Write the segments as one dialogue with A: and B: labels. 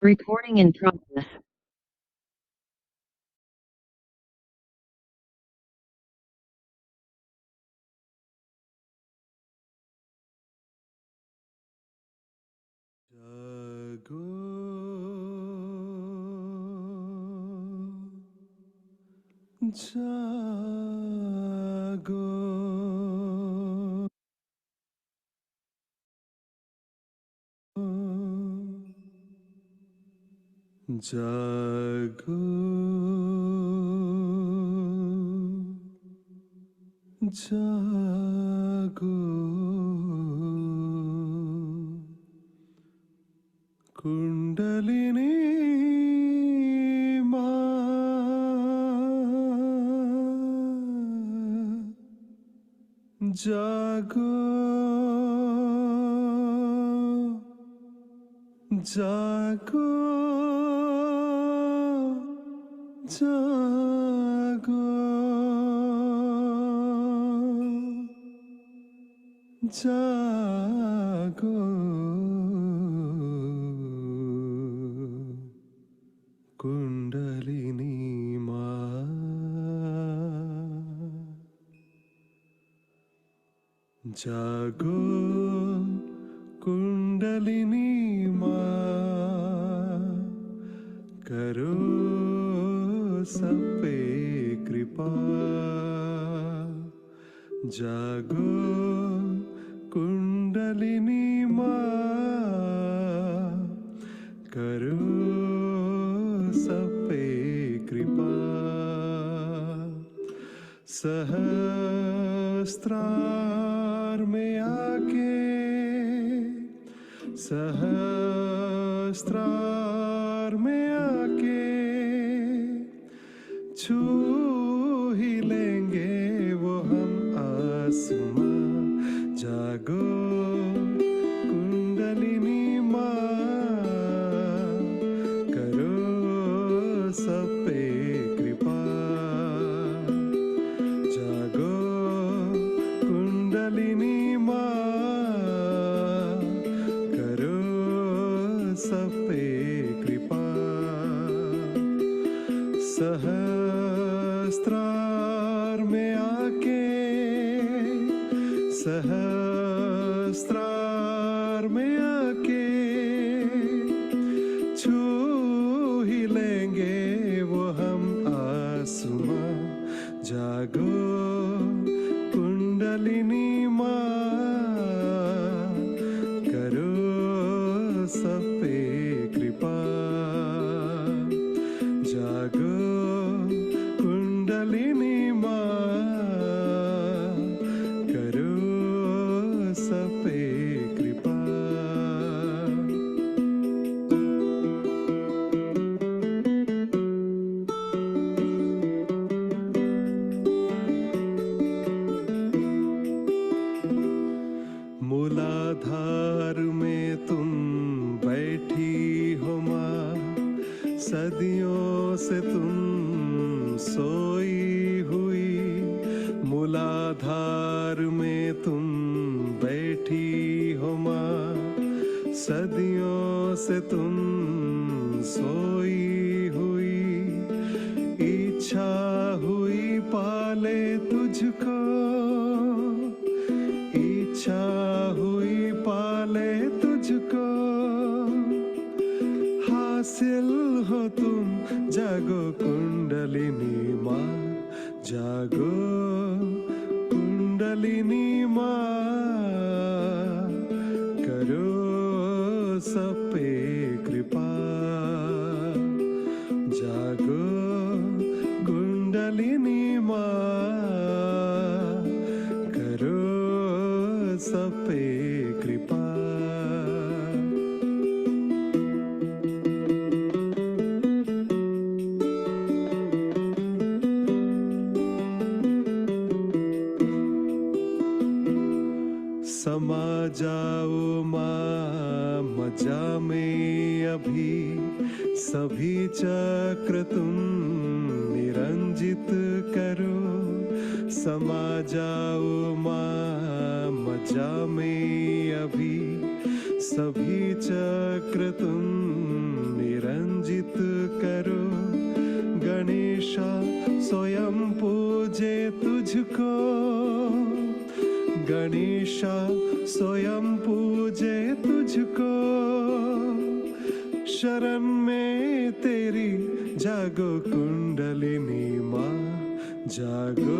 A: Recording in progress.
B: Jago, jago, jago, jago, Kundalini ma jago, jago, jago, jago, Kundalini ma jago, Kundalini ma करो सब पे कृपा जागो कुंडलिनी माँ करो सब पे कृपा सहस्त्रार में आके सहस्त्रार में आके छू ही लेंगे वो हम आसमां जागो कुंडलिनी माँ करो सब पे कृपा जागो कुंडलिनी माँ करो सब पे कृपा सहस्त्रार में आके सहस्त्रार में आके छू ही लेंगे वो हम आसमां जागो कुंडलिनी माँ करो सब पे कृपा जागो कुंडलिनी माँ करो सब पे कृपा मूलाधार में तुम बैठी हो माँ सदियों से तुम सोई हुई मूलाधार में तुम बैठी हो माँ सदियों से तुम सोई हुई इच्छा हुई पाले तुझको इच्छा हुई पाले तुझको हासिल हो तुम जागो कुंडलिनी माँ जागो कुंडलिनी माँ करो सब पे कृपा जागो कुंडलिनी माँ करो सब पे कृपा समा जाओ माँ मजा में अभी सभी चक्र तुम निरंजित करो समा जाओ माँ मजा में अभी सभी चक्र तुम स्वयं पूजे तुझको, गणेशा स्वयं पूजे तुझको, शरण में तेरी जागो कुंडलिनी माँ, जागो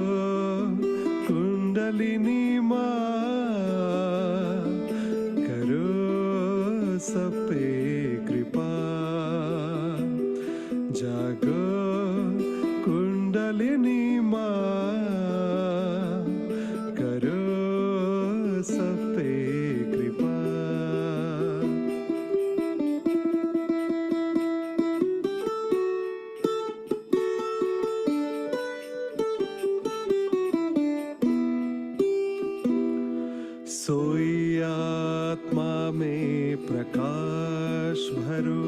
B: कुंडलिनी माँ, करो सब पे कृपा, जागो कुंडलिनी माँ, करो सब पे कृपा। सोई आत्मा में प्रकाश भरो,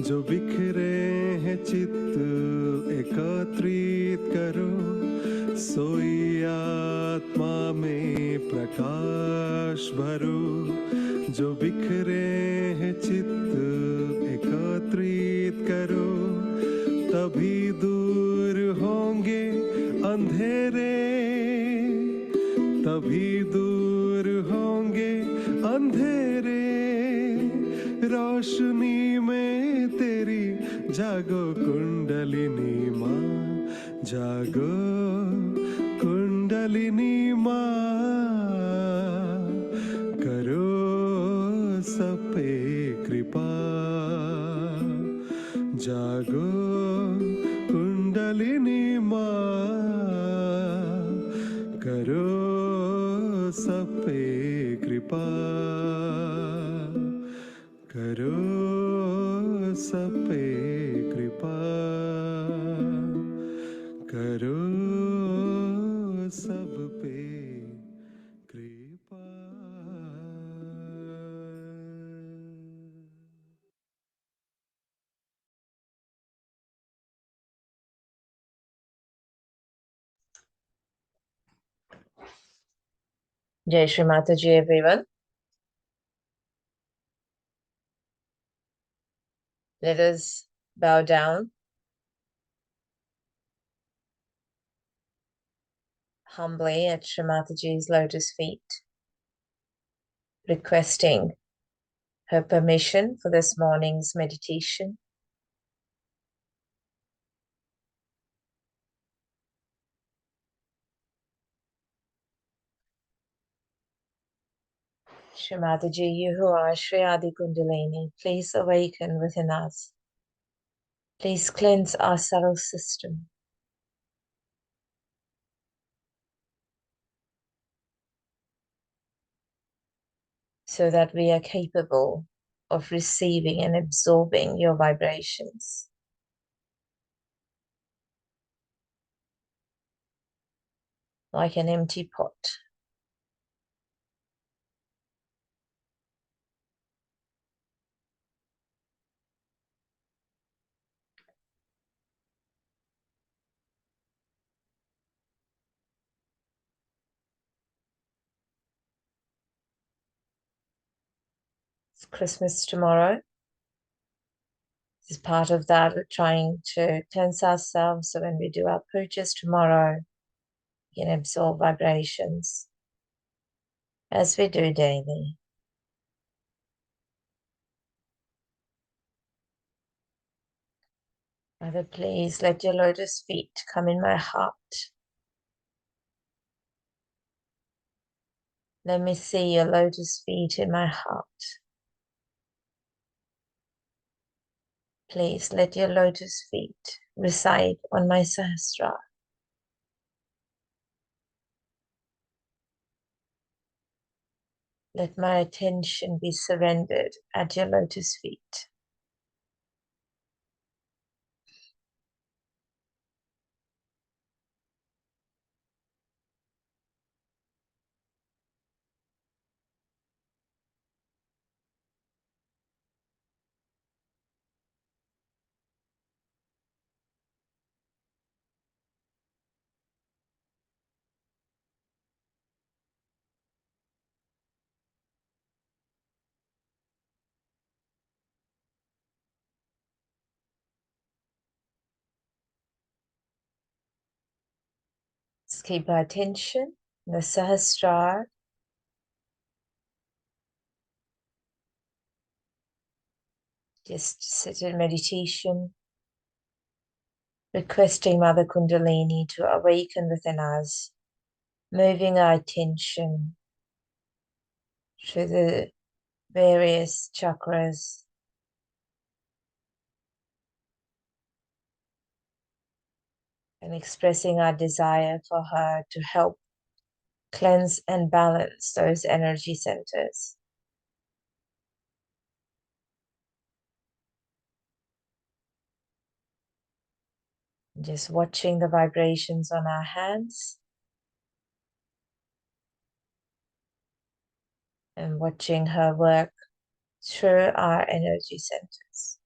B: जो बिखरे हैं चित्त एकत्रित करो, सोई आत्मा में प्रकाश भरो, जो बिखरे हैं चित्त एकत्रित करो, तभी दूर होंगे अंधेरे, तभी दूर होंगे अंधेरे, रोशनी में तेरी जागो कुंडलिनी माँ, जागो कुंडलिनी माँ, करो सब पे कृपा, जागो कुंडलिनी माँ, करो सब पे कृपा, करो सब पे कृपा, करो सब पे कृपा।
A: Jai Shri Mataji, everyone. Let us bow down humbly at Shri Mataji's lotus feet, requesting her permission for this morning's meditation. Shri Mataji, you who are Shri Adi Kundalini, please awaken within us. Please cleanse our subtle system, so that we are capable of receiving and absorbing your vibrations. Like an empty pot. It's Christmas tomorrow. This is part of that. We're trying to cleanse ourselves so when we do our purchase tomorrow, we can absorb vibrations as we do daily. Mother, please let your lotus feet come in my heart. Let me see your lotus feet in my heart. Please let your lotus feet reside on my sahasrara. Let my attention be surrendered at your lotus feet. Let's keep our attention in the Sahasrara. Just sit in meditation, requesting Mother Kundalini to awaken within us, moving our attention through the various chakras, and expressing our desire for her to help cleanse and balance those energy centers. Just watching the vibrations on our hands and watching her work through our energy centers.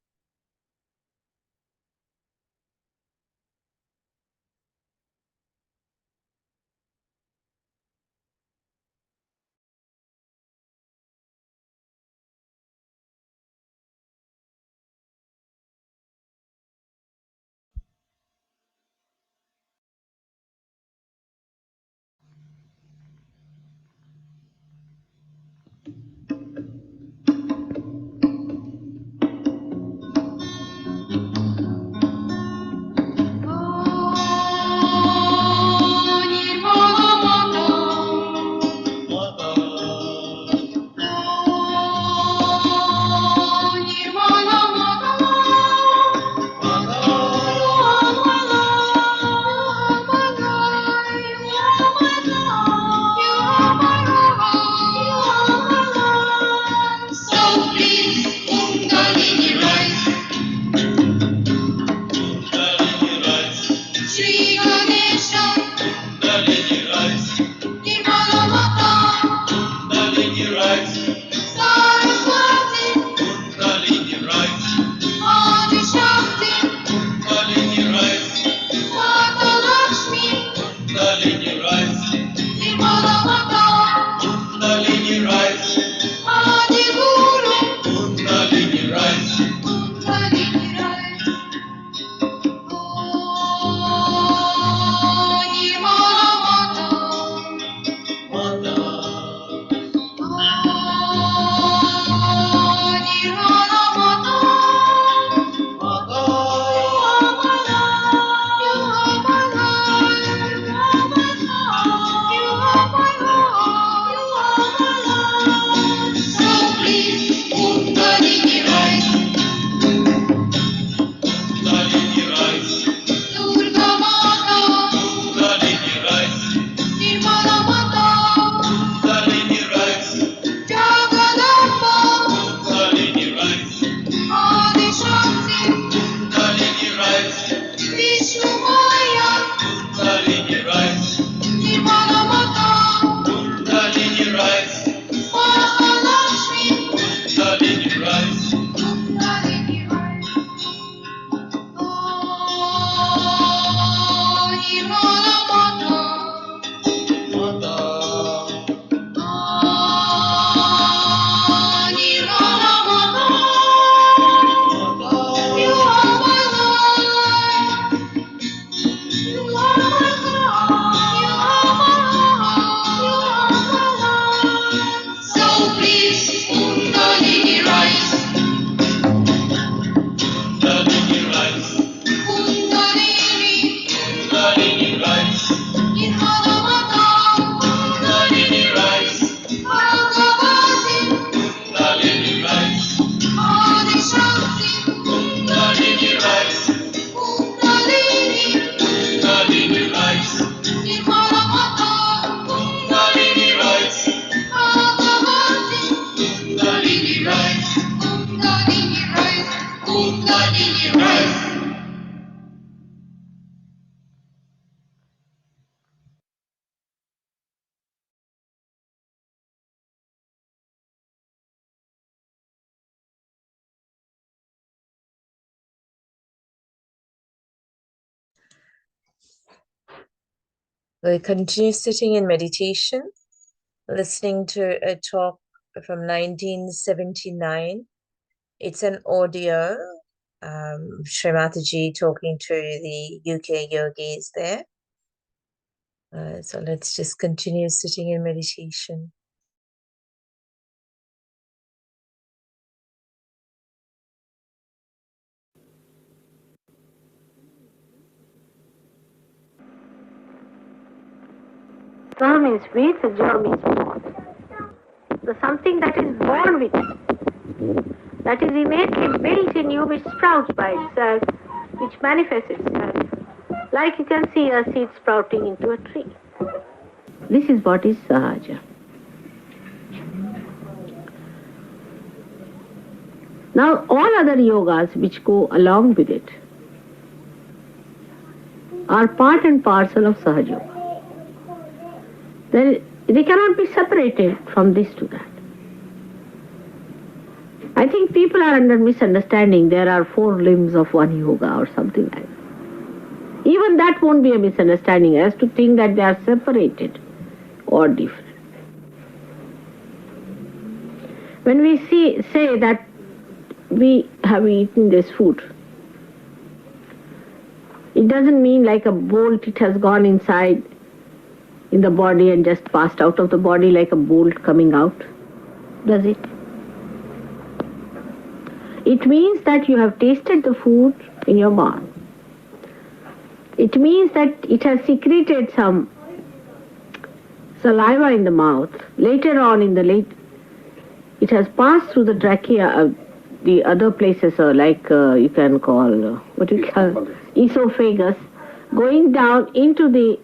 A: We'll continue sitting in meditation, listening to a talk from 1979. It's an audio, Shri Mataji talking to the UK yogis there. So let's just continue sitting in meditation.
C: Sa means with, ja means born. The something that is born with you, that is innately built in you, which sprouts by itself, which manifests itself. Like you can see a seed sprouting into a tree. This is what is Sahaja. Now, all other yogas which go along with it are part and parcel of Sahaja Yoga. They cannot be separated from this to that. I think people are under misunderstanding. There are 4 limbs of one yoga or something like that. Even that won't be a misunderstanding as to think that they are separated or different. When we say that we have eaten this food, it doesn't mean like a bolt, it has gone inside in the body and just passed out of the body like a bolt coming out, does it? It means that you have tasted the food in your mouth. It means that it has secreted some saliva in the mouth. Later on it has passed through the trachea, the other places like you can call, esophagus, going down into the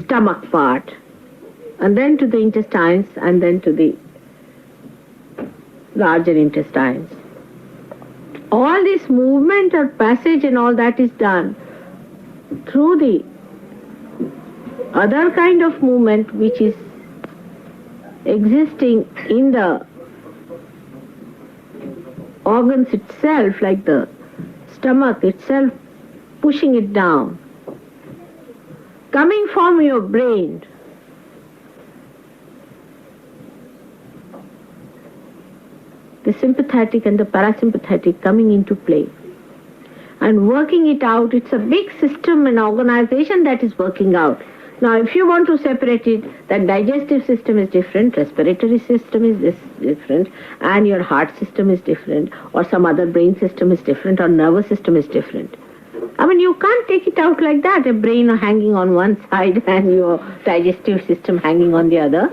C: stomach part, and then to the intestines, and then to the larger intestines. All this movement or passage and all that is done through the other kind of movement which is existing in the organs itself, like the stomach itself, pushing it down, coming from your brain. The sympathetic and the parasympathetic coming into play and working it out. It's a big system and organization that is working out. Now, if you want to separate it, that digestive system is different, respiratory system is different, and your heart system is different, or some other brain system is different, or nervous system is different. I mean, you can't take it out like that, a brain hanging on one side and your digestive system hanging on the other.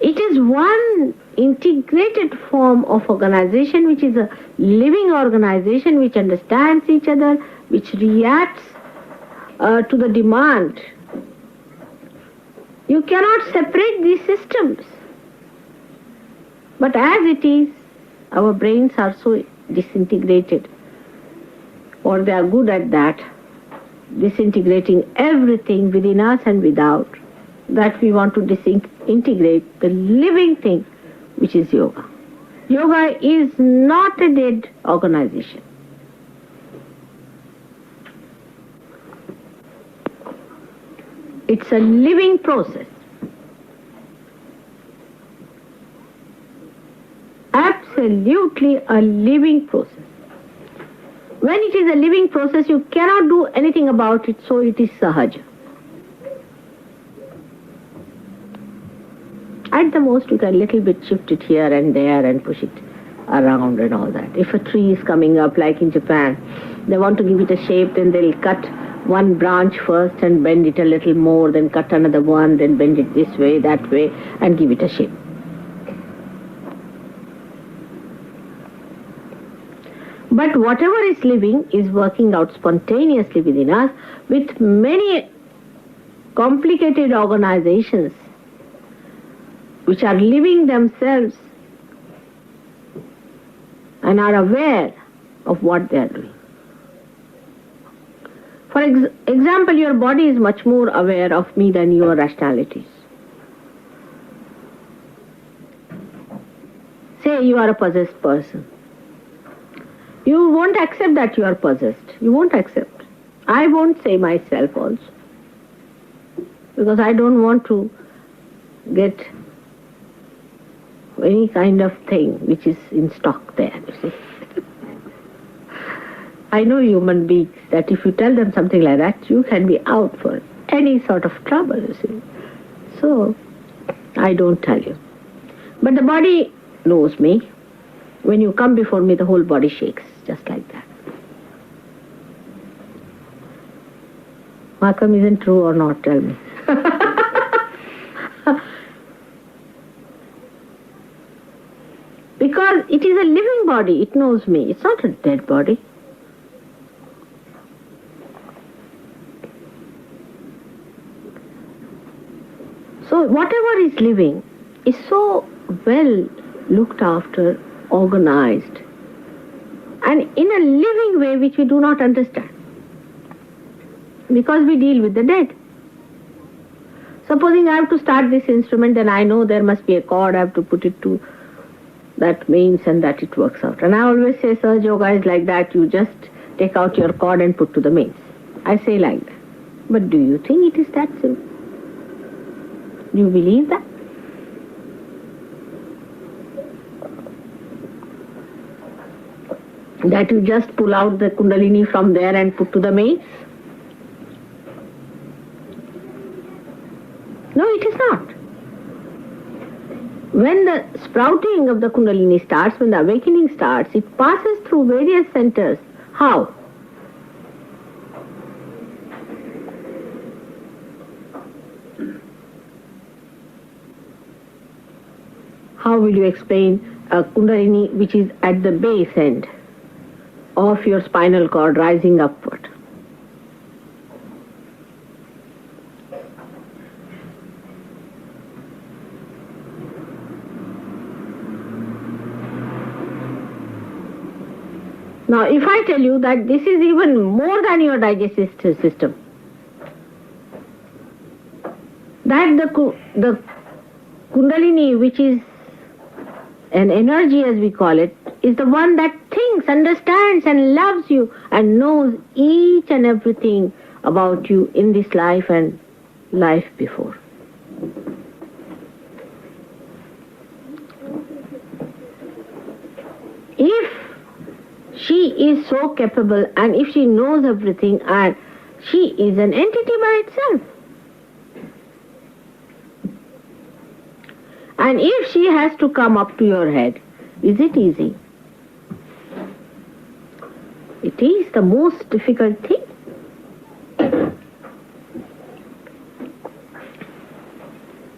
C: It is one integrated form of organization, which is a living organization, which understands each other, which reacts to the demand. You cannot separate these systems. But as it is, our brains are so disintegrated, or they are good at that, disintegrating everything within us and without, that we want to disintegrate the living thing, which is yoga. Yoga is not a dead organization. It's a living process. Absolutely a living process. When it is a living process, you cannot do anything about it, so it is sahaja. At the most, you can little bit shift it here and there and push it around and all that. If a tree is coming up, like in Japan, they want to give it a shape, then they'll cut one branch first and bend it a little more, then cut another one, then bend it this way, that way, and give it a shape. But whatever is living is working out spontaneously within us with many complicated organizations which are living themselves and are aware of what they are doing. For example, your body is much more aware of me than your rationalities. Say you are a possessed person. You won't accept that you are possessed. You won't accept. I won't say myself also, because I don't want to get any kind of thing which is in stock there, you see. I know human beings that if you tell them something like that, you can be out for any sort of trouble, you see. So, I don't tell you. But the body knows me. When you come before me, the whole body shakes, just like that. Markham, isn't true or not? Tell me. Because it is a living body, it knows me. It's not a dead body. So whatever is living is so well looked after, organized, and in a living way which we do not understand. Because we deal with the dead. Supposing I have to start this instrument, then I know there must be a chord, I have to put it to that means and that it works out. And I always say Sahaja Yoga is like that, you just take out your chord and put to the means. I say like that. But do you think it is that simple? Do you believe that? That you just pull out the Kundalini from there and put to the mains? No, it is not. When the sprouting of the Kundalini starts, when the awakening starts, it passes through various centers. How? How will you explain a Kundalini which is at the base end of your spinal cord rising upward? Now, if I tell you that this is even more than your digestive system, that the Kundalini, which is an energy as we call it, is the one that thinks, understands and loves you and knows each and everything about you in this life and life before. If she is so capable and if she knows everything and she is an entity by itself, and if she has to come up to your head, is it easy? It is the most difficult thing.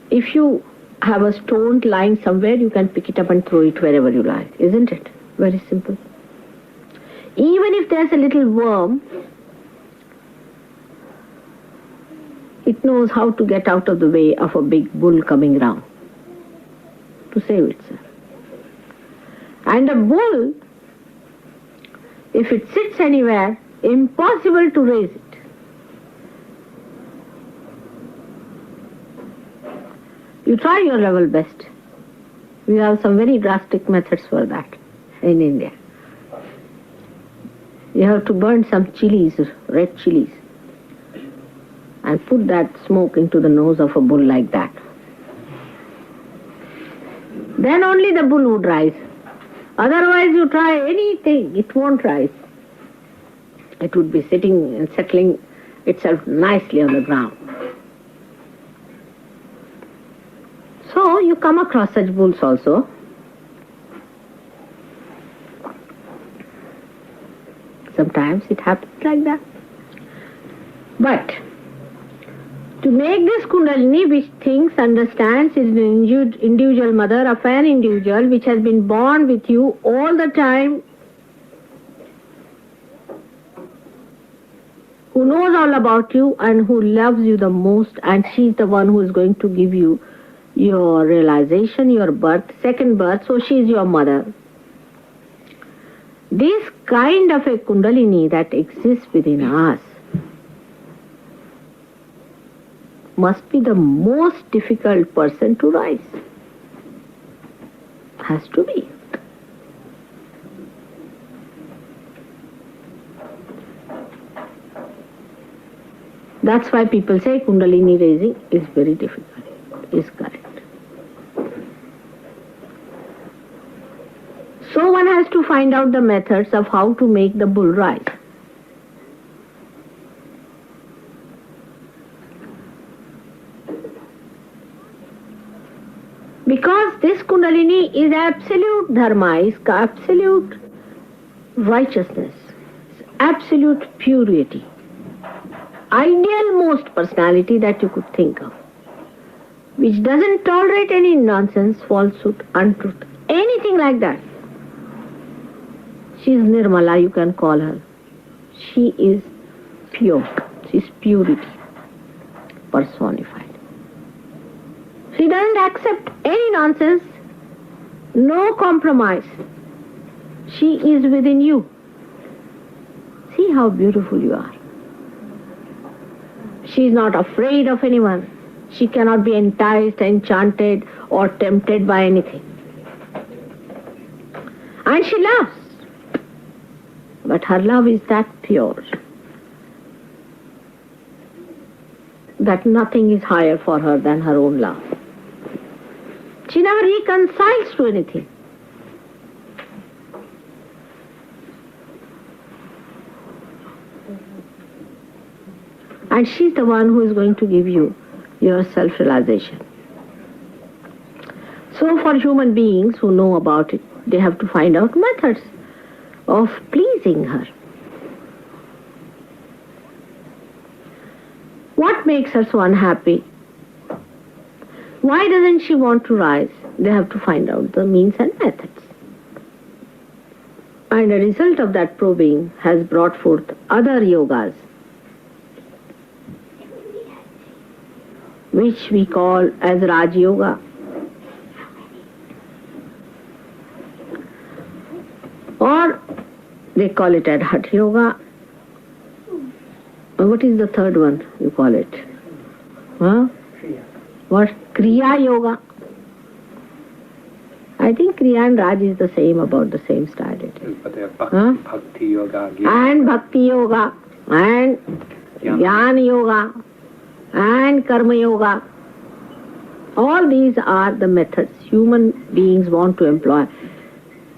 C: If you have a stone lying somewhere, you can pick it up and throw it wherever you like, isn't it? Very simple. Even if there's a little worm, it knows how to get out of the way of a big bull coming round to save itself. And a bull, if it sits anywhere, impossible to raise it. You try your level best. We have some very drastic methods for that in India. You have to burn some chilies, red chilies, and put that smoke into the nose of a bull like that. Then only the bull would rise. Otherwise you try anything, it won't rise. It would be sitting and settling itself nicely on the ground. So you come across such bulls also. Sometimes it happens like that. But to make this Kundalini which thinks, understands, is an individual mother of an individual which has been born with you all the time, who knows all about you and who loves you the most, and she is the one who is going to give you your realization, your birth, second birth, so she is your mother. This kind of a Kundalini that exists within us must be the most difficult person to rise. Has to be. That's why people say Kundalini raising is very difficult. Is correct. So one has to find out the methods of how to make the bull rise. Because this Kundalini is absolute dharma, is absolute righteousness, absolute purity, ideal most personality that you could think of, which doesn't tolerate any nonsense, falsehood, untruth, anything like that. She is Nirmala, you can call her. She is pure. She is purity personified. She doesn't accept any nonsense, no compromise. She is within you. See how beautiful you are. She is not afraid of anyone. She cannot be enticed, enchanted, or tempted by anything. And she loves. But her love is that pure that nothing is higher for her than her own love. She never reconciles to anything. And she's the one who is going to give you your self-realization. So for human beings who know about it, they have to find out methods of pleasing her. What makes her so unhappy? Why doesn't she want to rise? They have to find out the means and methods. And a result of that probing has brought forth other yogas, which we call as Raj Yoga. Or they call it as Hatha Yoga. What is the third one you call it? Huh? What? Kriya Yoga. I think Kriya and Raj is the same, about the same style.
D: But they have Bhakti Yoga.
C: And Bhakti Yoga. And Jnana Yoga. And Karma Yoga. All these are the methods human beings want to employ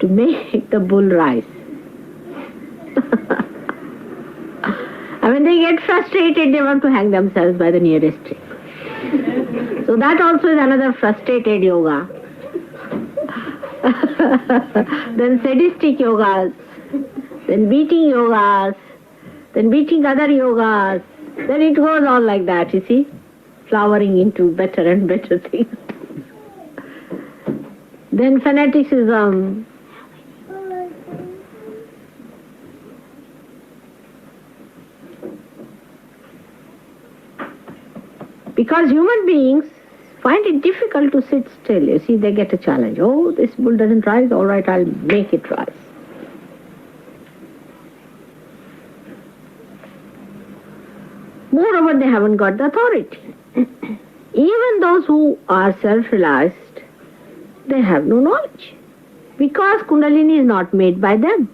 C: to make the bull rise. And when they get frustrated, they want to hang themselves by the nearest tree. So that also is another frustrated yoga. Then sadistic yogas, then beating yogas, then beating other yogas. Then it goes on like that, you see, flowering into better and better things. Then fanaticism. Because human beings find it difficult to sit still. You see, they get a challenge. Oh, this bull doesn't rise. All right, I'll make it rise. Moreover, they haven't got the authority. Even those who are self-realized, they have no knowledge. Because Kundalini is not made by them.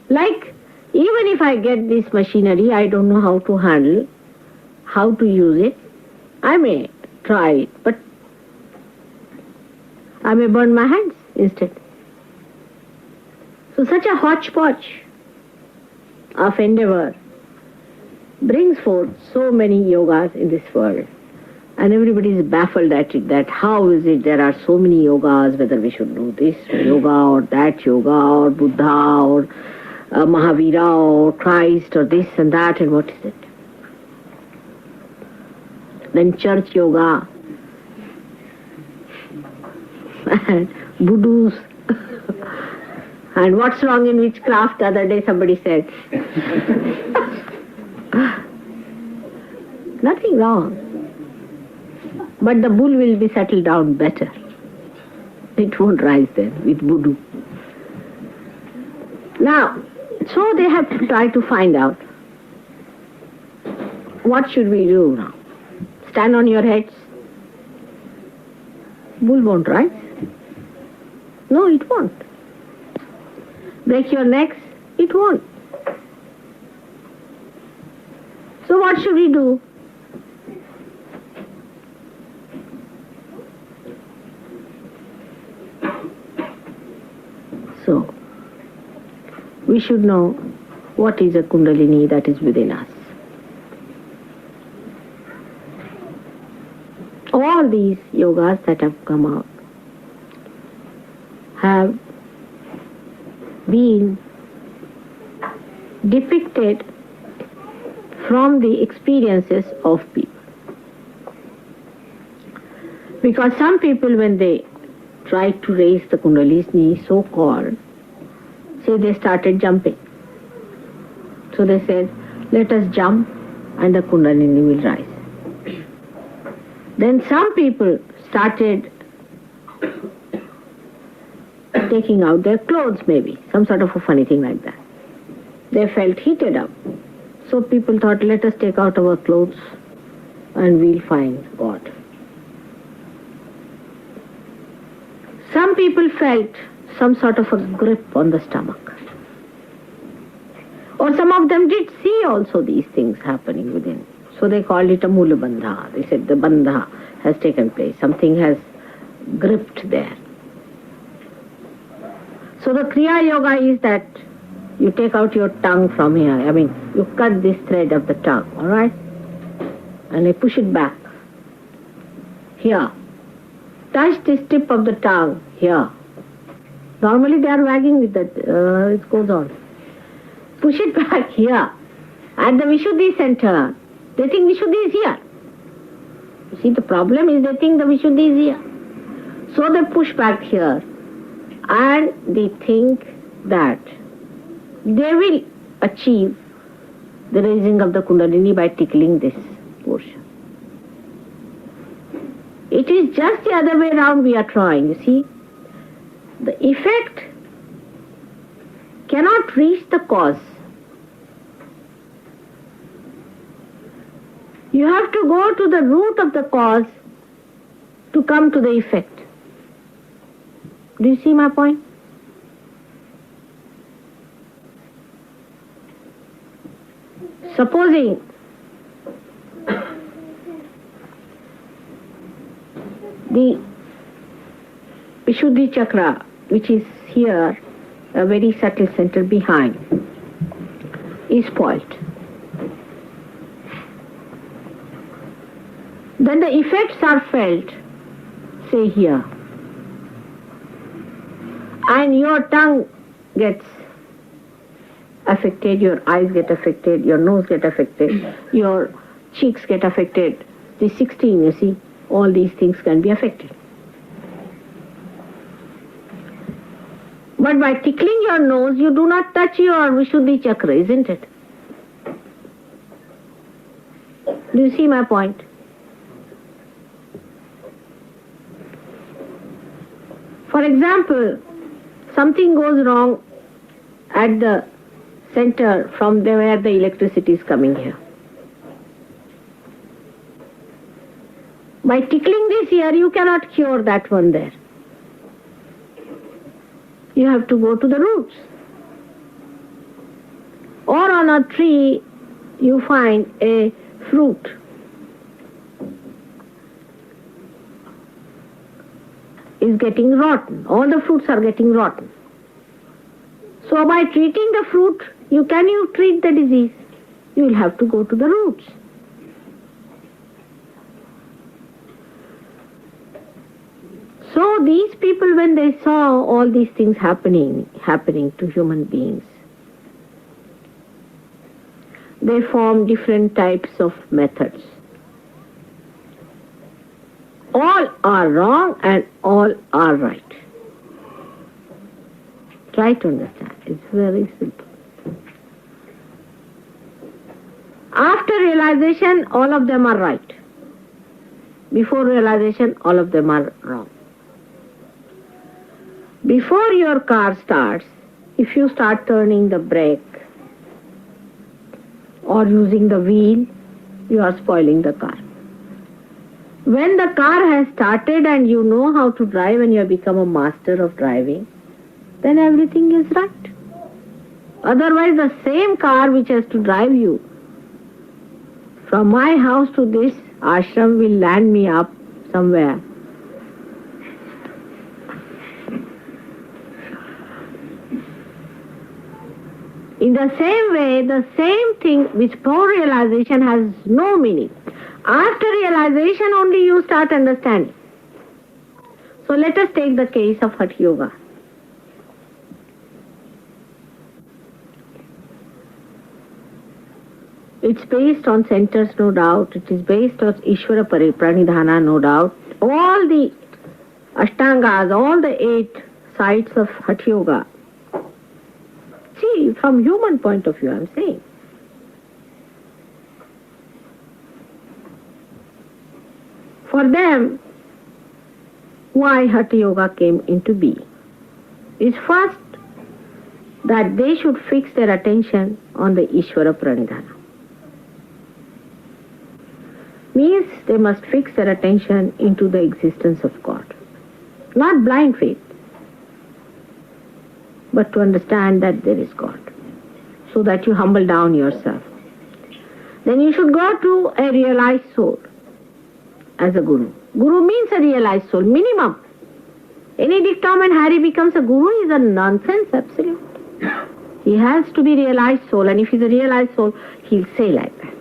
C: Like, even if I get this machinery, I don't know how to handle, how to use it. I may try it, but I may burn my hands instead. So such a hodgepodge of endeavor brings forth so many yogas in this world. And everybody is baffled at it, that how is it there are so many yogas, whether we should do this yoga or that yoga or Buddha or Mahavira or Christ or this and that, and what is it? Then church yoga and voodoos. And what's wrong in witchcraft? The other day somebody said. Nothing wrong. But the bull will be settled down better. It won't rise then with voodoo. Now, so they have to try to find out, what should we do now? Stand on your heads? Bull won't rise. No, it won't. Break your necks? It won't. So what should we do? So, we should know what is a Kundalini that is within us. All all these yogas that have come out have been depicted from the experiences of people. Because some people, when they tried to raise the Kundalini, so-called, say they started jumping. So they said, let us jump and the Kundalini will rise. Then some people started taking out their clothes, maybe, some sort of a funny thing like that. They felt heated up. So people thought, let us take out our clothes and we'll find God. Some people felt some sort of a grip on the stomach. Or some of them did see also these things happening within. So they called it a mula bandha. They said the bandha has taken place. Something has gripped there. So the Kriya Yoga is that you take out your tongue from here. I mean, you cut this thread of the tongue, all right? And you push it back. Here. Touch this tip of the tongue here. Normally they are wagging with that. It goes on. Push it back here. At the Vishuddhi center, they think Vishuddhi is here. You see, the problem is they think the Vishuddhi is here. So they push back here. And they think that they will achieve the raising of the Kundalini by tickling this portion. It is just the other way around we are trying, you see. The effect cannot reach the cause. You have to go to the root of the cause to come to the effect. Do you see my point? Supposing the Vishuddhi chakra, which is here, a very subtle center behind, is spoilt. Then the effects are felt, say here, and your tongue gets affected, your eyes get affected, your nose get affected, your cheeks get affected. The 16, you see, all these things can be affected. But by tickling your nose, you do not touch your Vishuddhi chakra, isn't it? Do you see my point? For example, something goes wrong at the center from where the electricity is coming here. By tickling this here, you cannot cure that one there. You have to go to the roots. Or on a tree, you find a fruit. Is getting rotten. All the fruits are getting rotten. So by treating the fruit, you treat the disease? You will have to go to the roots. So these people, when they saw all these things happening to human beings, they formed different types of methods. All are wrong and all are right. Try to understand. It's very simple. After realization, all of them are right. Before realization, all of them are wrong. Before your car starts, if you start turning the brake or using the wheel, you are spoiling the car. When the car has started and you know how to drive and you have become a master of driving, then everything is right. Otherwise, the same car which has to drive you from my house to this ashram will land me up somewhere. In the same way, the same thing which before realization has no meaning. After realization only you start understanding. So let us take the case of Hatha Yoga. It's based on centers, no doubt. It is based on Ishvara Pranidhana, no doubt. All the Ashtangas, all the 8 sides of Hatha Yoga. See, from human point of view, I'm saying. For them, why Hatha Yoga came into being is first that they should fix their attention on the Ishvara Pranidhana. Means they must fix their attention into the existence of God. Not blind faith, but to understand that there is God, so that you humble down yourself. Then you should go to a realized soul as a guru. Guru means a realized soul, minimum. Any dictum and Harry becomes a guru is a nonsense, absolute. He has to be realized soul, and if he's a realized soul, he'll say like that.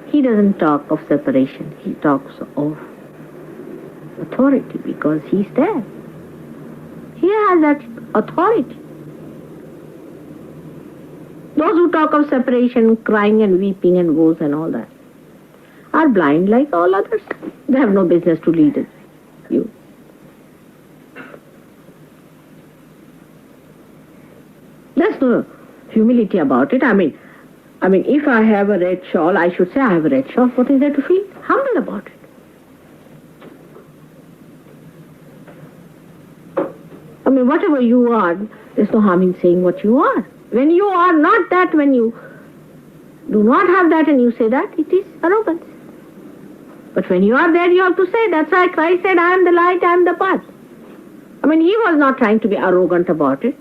C: He doesn't talk of separation, he talks of authority because he's there. He has that authority. Those who talk of separation, crying and weeping and woes and all that, are blind like all others. They have no business to lead you. There's no humility about it. I mean, if I have a red shawl, I should say I have a red shawl. What is there to feel humble about it? I mean, whatever you are, there's no harm in saying what you are. When you are not that, when you do not have that and you say that, it is arrogance. But when you are there, you have to say. That's why Christ said, I am the light, I am the path. I mean, he was not trying to be arrogant about it.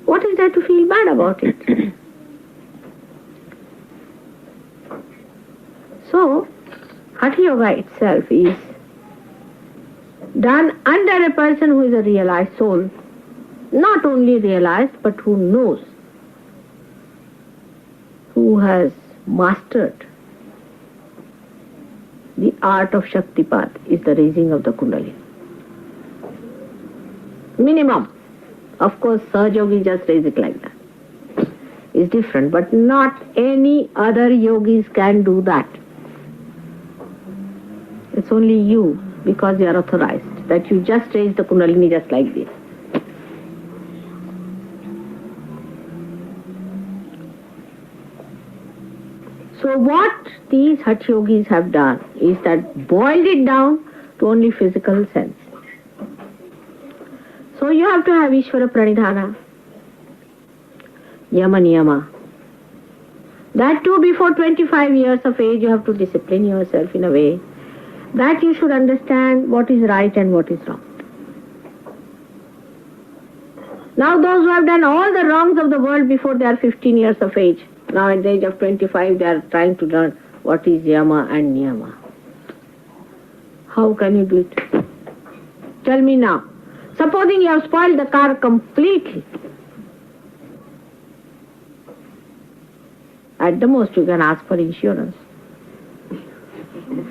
C: What is there to feel bad about it? So, Hatha Yoga itself is done under a person who is a realized soul. Not only realized, but who knows, who has mastered the art of Shaktipat, is the raising of the Kundalini. Minimum. Of course, Sahaja Yogi just raise it like that. It's different, but not any other yogis can do that. It's only you, because you are authorized, that you just raise the Kundalini just like this. So what these Hatha Yogis have done is that boiled it down to only physical sense. So you have to have Ishvara Pranidhana, Yama Niyama. That too, before 25 years of age, you have to discipline yourself in a way that you should understand what is right and what is wrong. Now those who have done all the wrongs of the world before they are 15 years of age, now at the age of 25 they are trying to learn what is Yama and Niyama. How can you do it? Tell me now. Supposing you have spoiled the car completely, at the most you can ask for insurance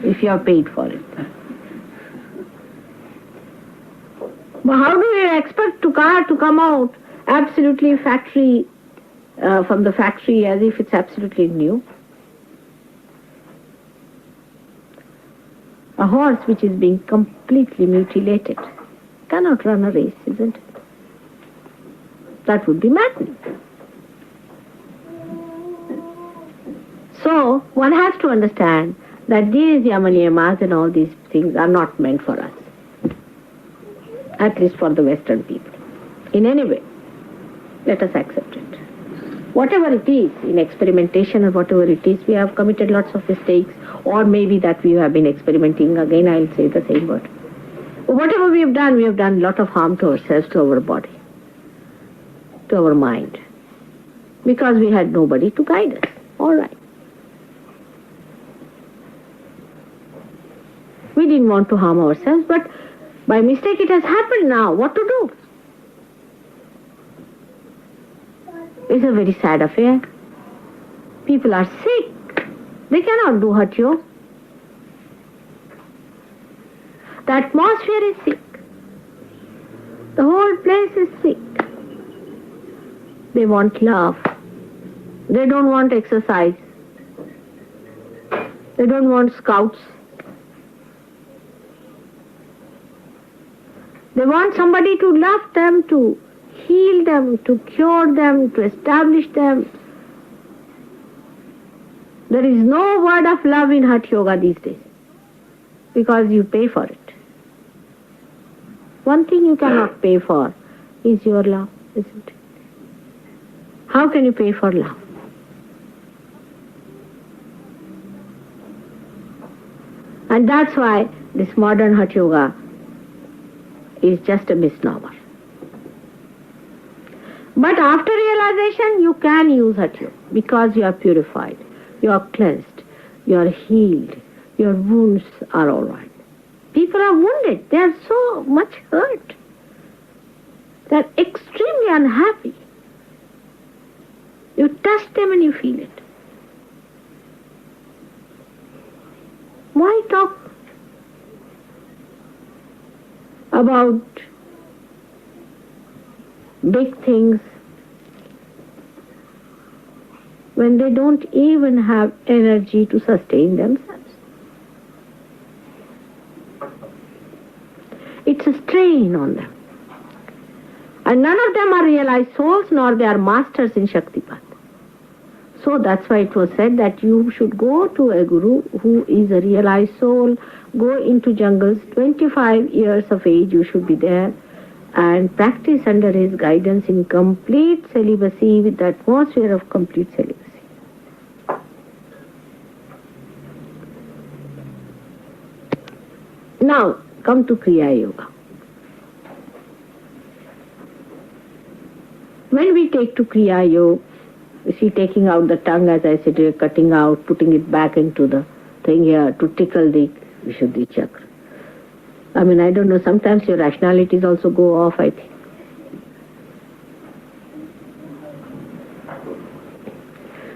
C: if you have paid for it. But how do you expect the car to come out absolutely from the factory as if it's absolutely new? A horse which is being completely mutilated cannot run a race, isn't it? That would be madness. So, one has to understand that these Yama-niyamas and all these things are not meant for us. At least for the Western people. In any way, let us accept it. Whatever it is, in experimentation or whatever it is, we have committed lots of mistakes, or maybe that we have been experimenting, again I'll say the same word. Whatever we have done a lot of harm to ourselves, to our body, to our mind, because we had nobody to guide us. All right. We didn't want to harm ourselves, but by mistake it has happened now. What to do? It's a very sad affair. People are sick. They cannot do Hatha Yoga. The atmosphere is sick. The whole place is sick. They want love. They don't want exercise. They don't want scouts. They want somebody to love them, to heal them, to cure them, to establish them. There is no word of love in Hatha Yoga these days because you pay for it. One thing you cannot pay for is your love, isn't it? How can you pay for love? And that's why this modern Hatha Yoga is just a misnomer. But after realization, you can use Hatha Yoga because you are purified, you are cleansed, you are healed, your wounds are all right. People are wounded, they are so much hurt. They are extremely unhappy. You touch them and you feel it. Why talk about big things when they don't even have energy to sustain themselves? It's a strain on them. And none of them are realized souls, nor they are masters in Shaktipat. So that's why it was said that you should go to a guru who is a realized soul, go into jungles, 25 years of age you should be there, and practice under his guidance in complete celibacy, with the atmosphere of complete celibacy. Now, come to Kriya Yoga. When we take to Kriya Yoga, you see, taking out the tongue, as I said, cutting out, putting it back into the thing here to tickle the Vishuddhi chakra. I mean, I don't know, sometimes your rationalities also go off, I think.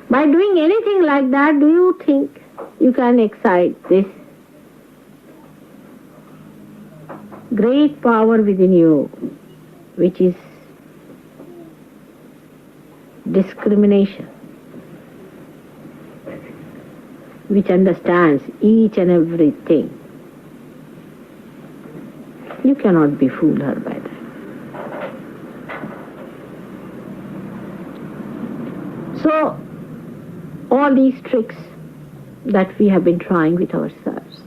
C: By doing anything like that, do you think you can excite this great power within you, which is discrimination, which understands each and everything? You cannot befool her by that. So, all these tricks that we have been trying with ourselves,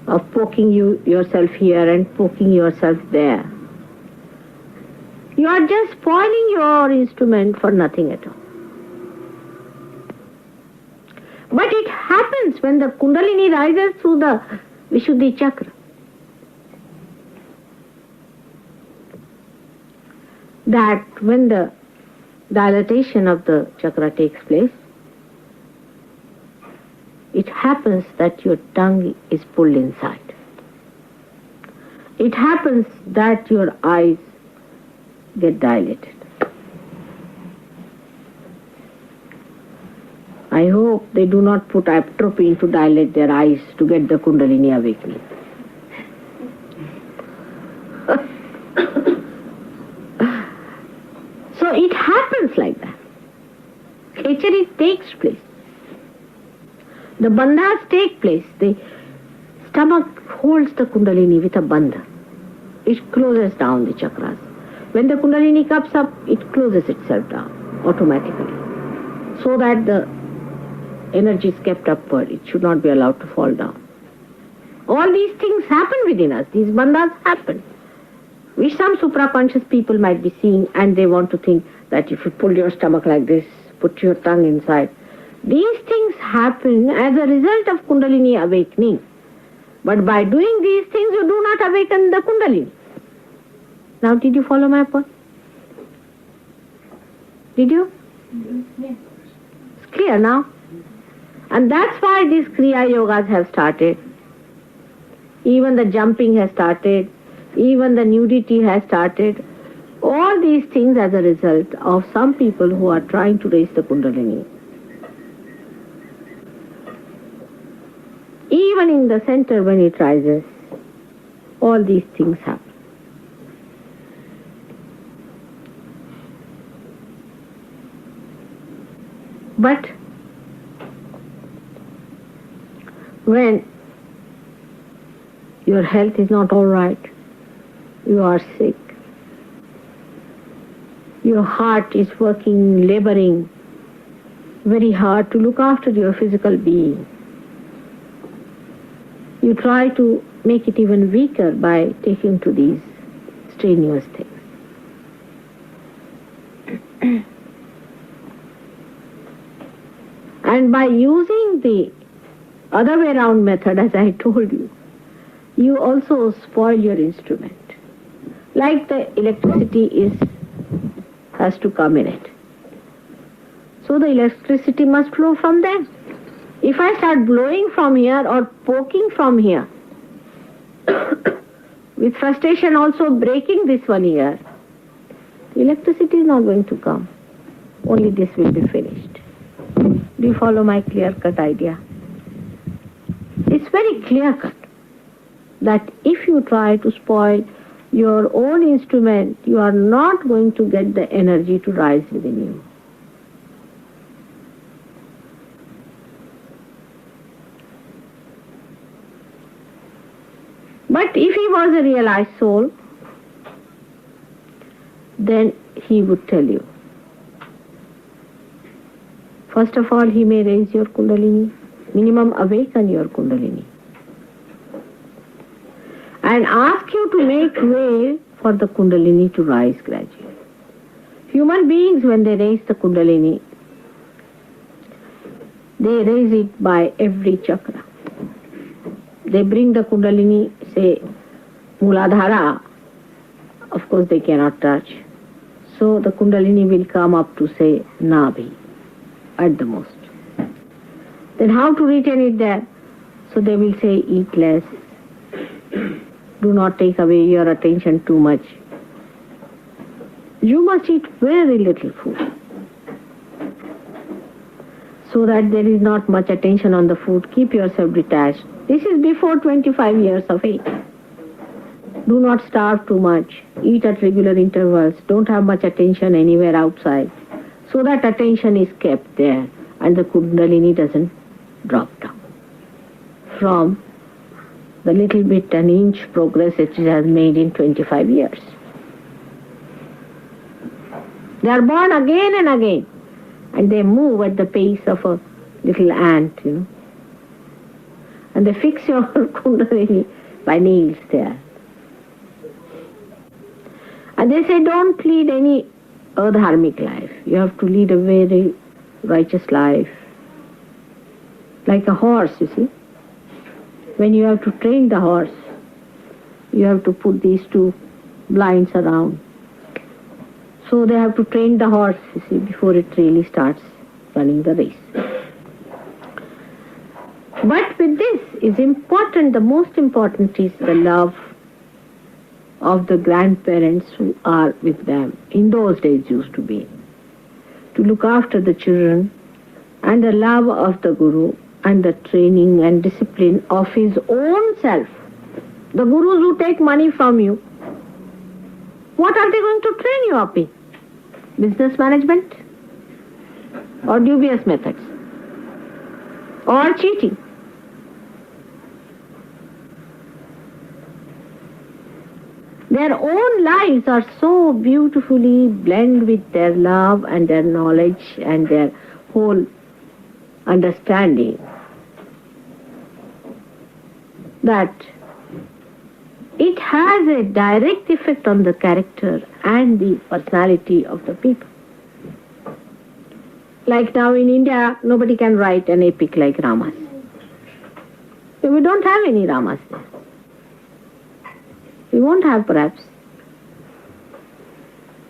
C: of poking yourself here and poking yourself there, you are just spoiling your instrument for nothing at all. But it happens when the Kundalini rises through the Vishuddhi chakra. That when the dilatation of the chakra takes place, it happens that your tongue is pulled inside. It happens that your eyes get dilated. I hope they do not put atropine to dilate their eyes to get the Kundalini awakening. So it happens like that. Actually, it takes place. The bandhas take place. The stomach holds the Kundalini with a bandha. It closes down the chakras. When the Kundalini comes up, it closes itself down automatically, so that the energy is kept upward. It should not be allowed to fall down. All these things happen within us. These bandhas happen, which some supraconscious people might be seeing, and they want to think that if you pull your stomach like this, put your tongue inside. These things happen as a result of Kundalini awakening. But by doing these things, you do not awaken the Kundalini. Now, did you follow my point? Did you?
E: Yes.
C: It's clear now. And that's why these Kriya Yogas have started. Even the jumping has started. Even the nudity has started. All these things as a result of some people who are trying to raise the Kundalini. Even in the center when it rises, all these things happen. But when your health is not all right, you are sick, your heart is working, laboring very hard to look after your physical being, you try to make it even weaker by taking to these strenuous things. And by using the other way around method, as I told you, you also spoil your instrument. Like the electricity has to come in it. So the electricity must flow from there. If I start blowing from here or poking from here, with frustration also breaking this one here, the electricity is not going to come. Only this will be finished. Do you follow my clear-cut idea? It's very clear-cut that if you try to spoil your own instrument, you are not going to get the energy to rise within you. But if he was a realized soul, then he would tell you. First of all, he may raise your Kundalini, minimum awaken your Kundalini, and ask you to make way for the Kundalini to rise gradually. Human beings, when they raise the Kundalini, they raise it by every chakra. They bring the Kundalini, say, Muladhara, of course they cannot touch. So the Kundalini will come up to, say, Nabhi, at the most. Then how to retain it there? So they will say, eat less. Do not take away your attention too much. You must eat very little food, so that there is not much attention on the food. Keep yourself detached. This is before 25 years of age. Do not starve too much. Eat at regular intervals. Don't have much attention anywhere outside, so that attention is kept there and the Kundalini doesn't drop down from the little bit an inch progress it has made in 25 years. They are born again and again, and they move at the pace of a little ant, and they fix your Kundalini by nails there. And they say, don't lead any adharmic life. You have to lead a very righteous life. Like a horse, you see. When you have to train the horse, you have to put these two blinds around. So they have to train the horse, you see, before it really starts running the race. But with this is important, the most important is the love of the grandparents who are with them. In those days used to be. To look after the children, and the love of the Guru, and the training and discipline of his own self. The gurus who take money from you, what are they going to train you up in? Business management? Or dubious methods? Or cheating? Their own lives are so beautifully blended with their love and their knowledge and their whole understanding that it has a direct effect on the character and the personality of the people. Like now in India, nobody can write an epic like Rama's. We don't have any Ramas there. We won't have, perhaps.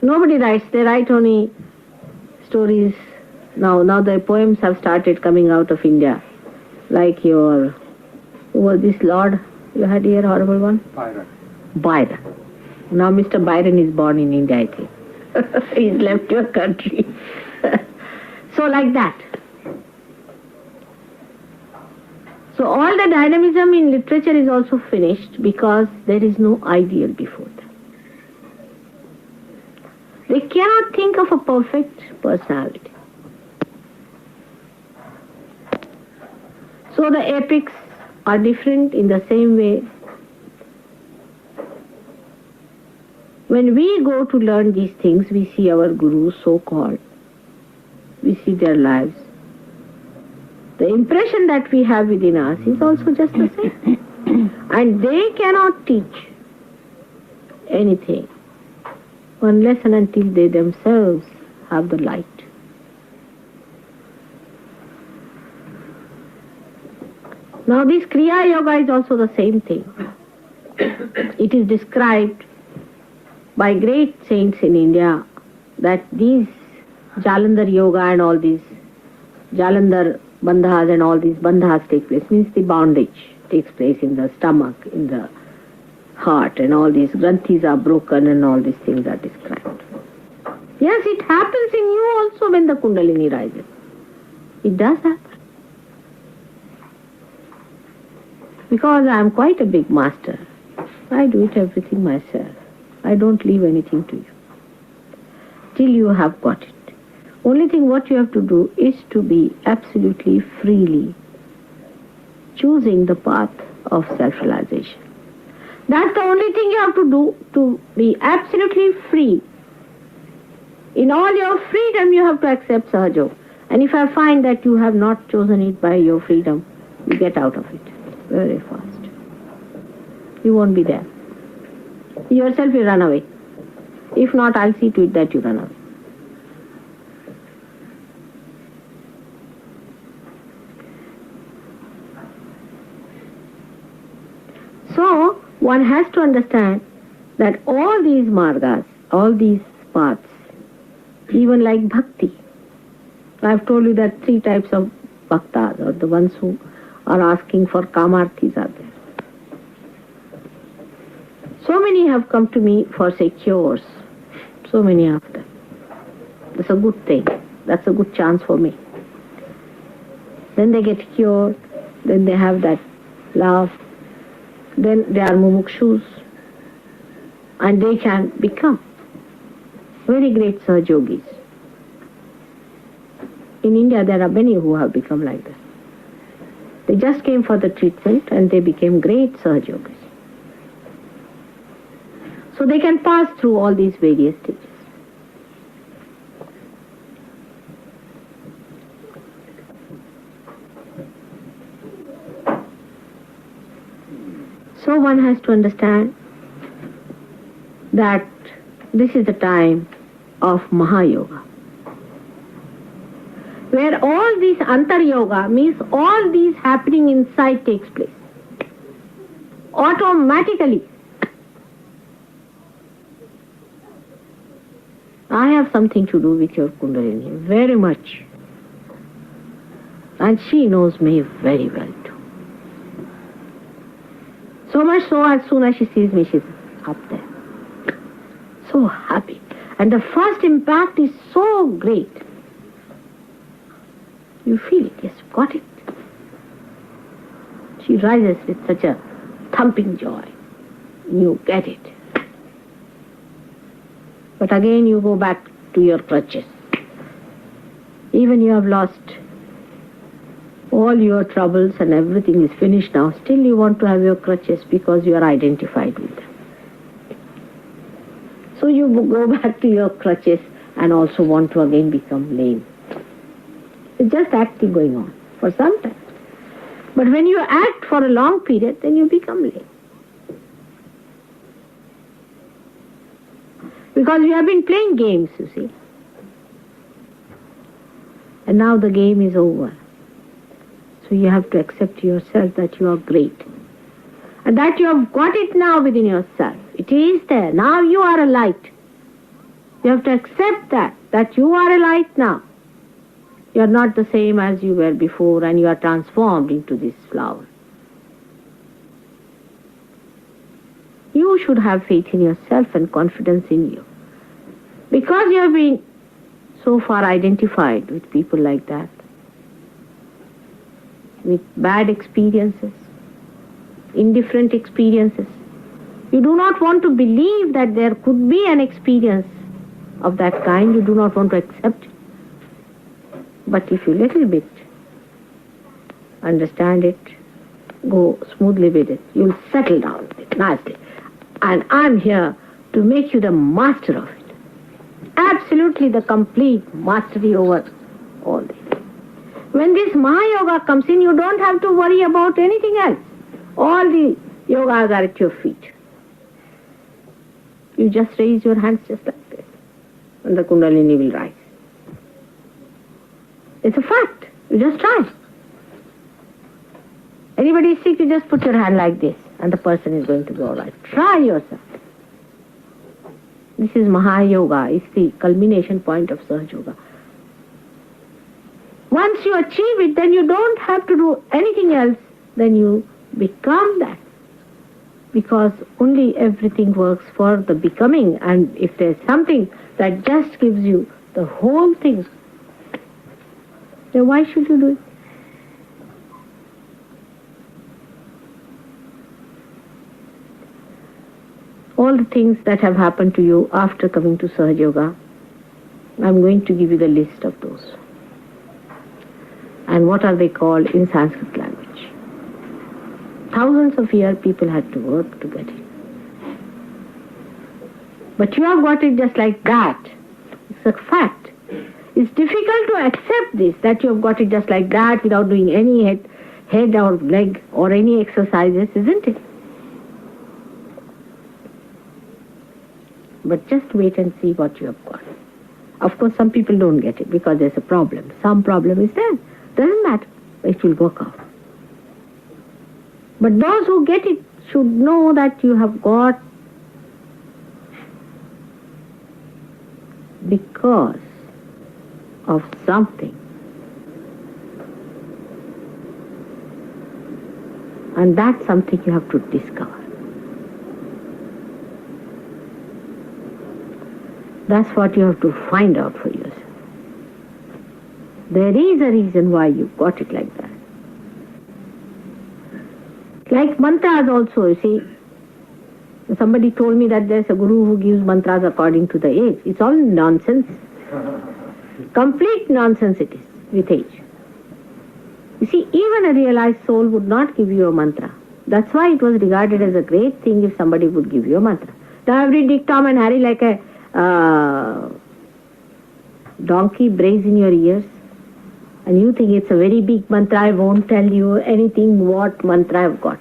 C: Nobody writes. They write only stories. Now the poems have started coming out of India. Like who was this lord you had here, horrible one?
D: Byron.
C: Byron. Now Mr. Byron is born in India, I think. He's left your country. So like that. So all the dynamism in literature is also finished because there is no ideal before them. They cannot think of a perfect personality. So the epics are different in the same way. When we go to learn these things, we see our gurus, so-called. We see their lives. The impression that we have within us is also just the same. And they cannot teach anything unless and until they themselves have the light. Now this Kriya Yoga is also the same thing. It is described by great saints in India that these Jalandhar Yoga and all these Jalandhar bandhas and all these bandhas take place, means the bondage takes place in the stomach, in the heart, and all these granthis are broken and all these things are described. Yes, it happens in you also when the Kundalini rises. It does happen. Because I am quite a big master. I do it everything myself. I don't leave anything to you. Till you have got it. Only thing what you have to do is to be absolutely freely choosing the path of self-realization. That's the only thing you have to do, to be absolutely free. In all your freedom you have to accept Sahaja Yoga. And if I find that you have not chosen it by your freedom, you get out of it very fast. You won't be there. Yourself will run away. If not, I'll see to it that you run away. So, one has to understand that all these margas, all these paths, even like bhakti, I've told you that 3 types of bhaktas, or the ones who are asking for kamarthis are there. So many have come to me for say cures. So many of them. That's a good thing. That's a good chance for me. Then they get cured. Then they have that love. Then they are mumukshus. And they can become very great Sahaja Yogis. In India there are many who have become like that. They just came for the treatment and they became great Sahaja Yogis. So they can pass through all these various stages. So one has to understand that this is the time of Mahayoga, where all this Antar Yoga means all these happening inside takes place automatically. I have something to do with your Kundalini, very much. And she knows me very well too. So much so, as soon as she sees me, she's up there. So happy. And the first impact is so great. You feel it, yes, got it. She rises with such a thumping joy. You get it. But again you go back to your crutches. Even you have lost all your troubles and everything is finished now, still you want to have your crutches because you are identified with them. So you go back to your crutches and also want to again become lame. It's just acting going on for some time. But when you act for a long period, then you become lame. Because you have been playing games, you see. And now the game is over. So you have to accept yourself that you are great. And that you have got it now within yourself. It is there. Now you are a light. You have to accept that you are a light now. You are not the same as you were before, and you are transformed into this flower. You should have faith in yourself and confidence in you. Because you have been so far identified with people like that, with bad experiences, indifferent experiences, you do not want to believe that there could be an experience of that kind. You do not want to accept it. But if you little bit understand it, go smoothly with it, you'll settle down with it nicely. And I'm here to make you the master of it. Absolutely the complete mastery over all this. When this Mahayoga comes in, you don't have to worry about anything else. All the yogas are at your feet. You just raise your hands just like this, and the Kundalini will rise. It's a fact. You just try. Anybody is sick, you just put your hand like this, and the person is going to be all right. Try yourself. This is Mahayoga. It's the culmination point of Sahaja Yoga. Once you achieve it, then you don't have to do anything else. Then you become that. Because only everything works for the becoming. And if there's something that just gives you the whole thing, then why should you do it? All the things that have happened to you after coming to Sahaja Yoga, I'm going to give you the list of those. And what are they called in Sanskrit language? Thousands of years people had to work to get it. But you have got it just like that. It's a fact. It's difficult to accept this, that you have got it just like that without doing any head or leg or any exercises, isn't it? But just wait and see what you have got. Of course, some people don't get it because there's a problem. Some problem is there. Doesn't matter. It will work out. But those who get it should know that you have got because of something. And that's something you have to discover. That's what you have to find out for yourself. There is a reason why you got it like that. Like mantras also, you see. Somebody told me that there's a guru who gives mantras according to the age. It's all nonsense. Complete nonsense it is with age. You see, even a realized soul would not give you a mantra. That's why it was regarded as a great thing if somebody would give you a mantra. Now every Dick, Tom and Harry like a donkey brays in your ears, and you think it's a very big mantra. I won't tell you anything what mantra I've got.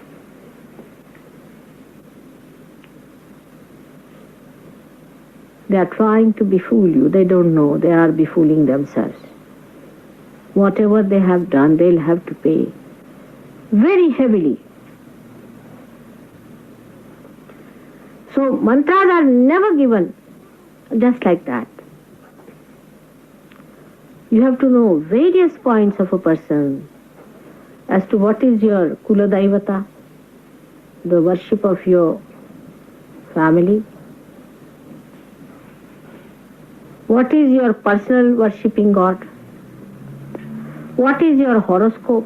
C: They are trying to befool you. They don't know. They are befooling themselves. Whatever they have done, they'll have to pay very heavily. So mantras are never given just like that. You have to know various points of a person as to what is your Kula Daivata, the worship of your family, what is your personal worshipping God, what is your horoscope,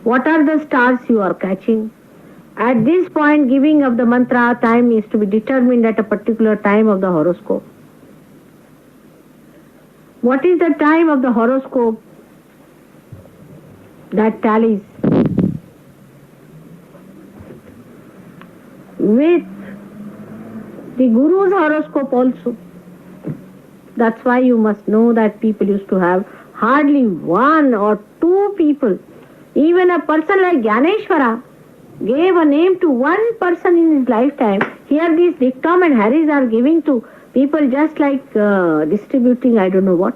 C: what are the stars you are catching. At this point, giving of the mantra time is to be determined at a particular time of the horoscope. What is the time of the horoscope that tallies with the Guru's horoscope also? That's why you must know that people used to have hardly one or two people. Even a person like Gyaneshwara gave a name to one person in his lifetime. Here these Dick, Tom and Harrys are giving to people just like distributing I don't know what.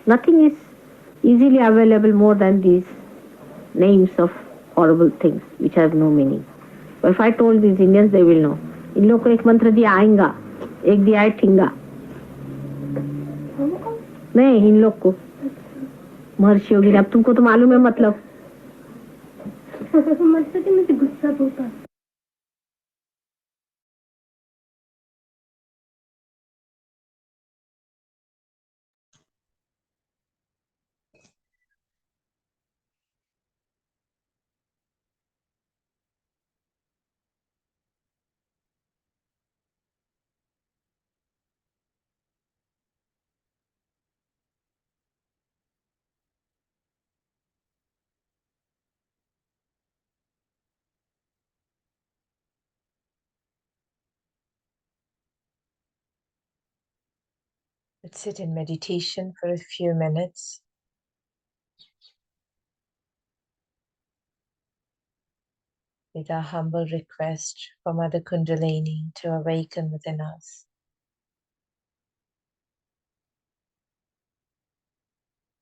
C: Nothing is easily available more than these names of horrible things which have no meaning. But if I told these Indians, they will know. इन लोग को एक मंत्र दिया आएगा, एक दिया है ठिंगा. नहीं, इन लोग को महर्षि योगी ने. अब तुमको तो मालूम है मतलब.
A: Let's sit in meditation for a few minutes. With our humble request for Mother Kundalini to awaken within us.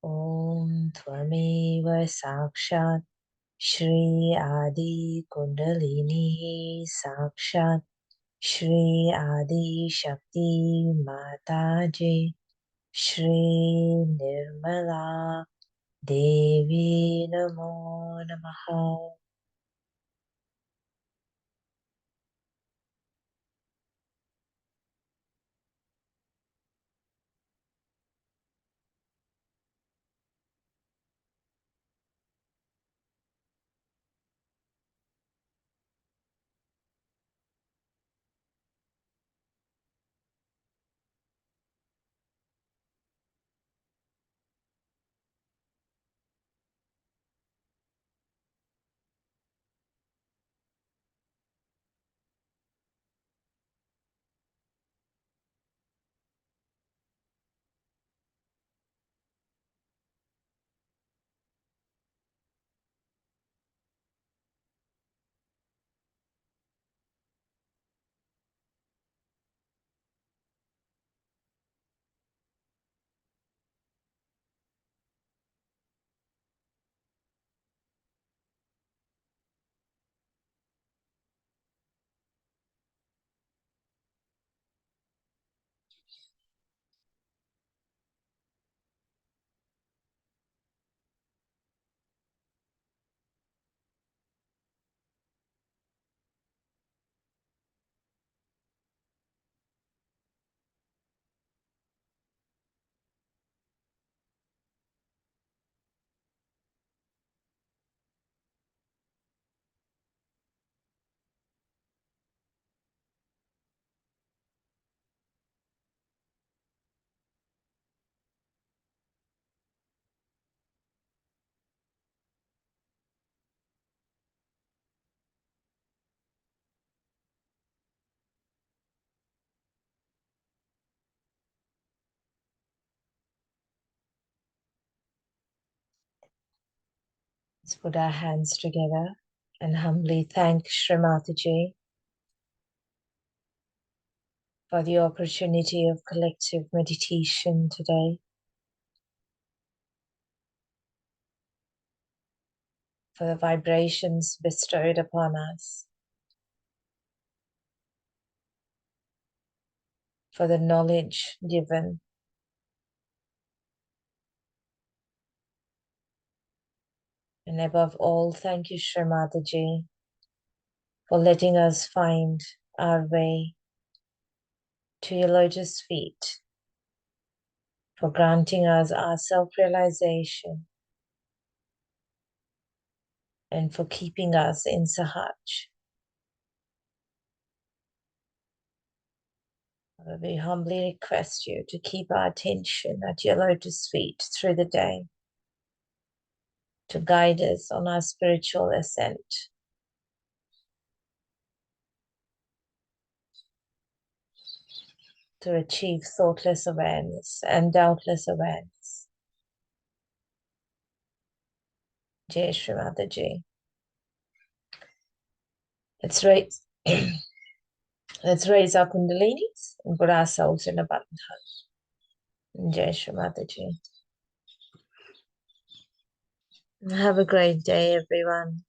A: Om Tvameva Sakshat Shri Adi Kundalini Sakshat Shri Adi Shakti Mataji Shri Nirmala Devi Namo Namaha. Let's put our hands together and humbly thank Shri Mataji for the opportunity of collective meditation today, for the vibrations bestowed upon us, for the knowledge given, and above all, thank you, Shri Mataji, for letting us find our way to your lotus feet, for granting us our self-realization, and for keeping us in Sahaj. We humbly request you to keep our attention at your lotus feet through the day, to guide us on our spiritual ascent, to achieve thoughtless awareness and doubtless awareness. Jai Shri Mataji. Let's raise, let's raise our kundalinis and put ourselves in a button hug. Jai Shri Mataji. Have a great day, everyone.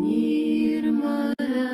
E: Nirmala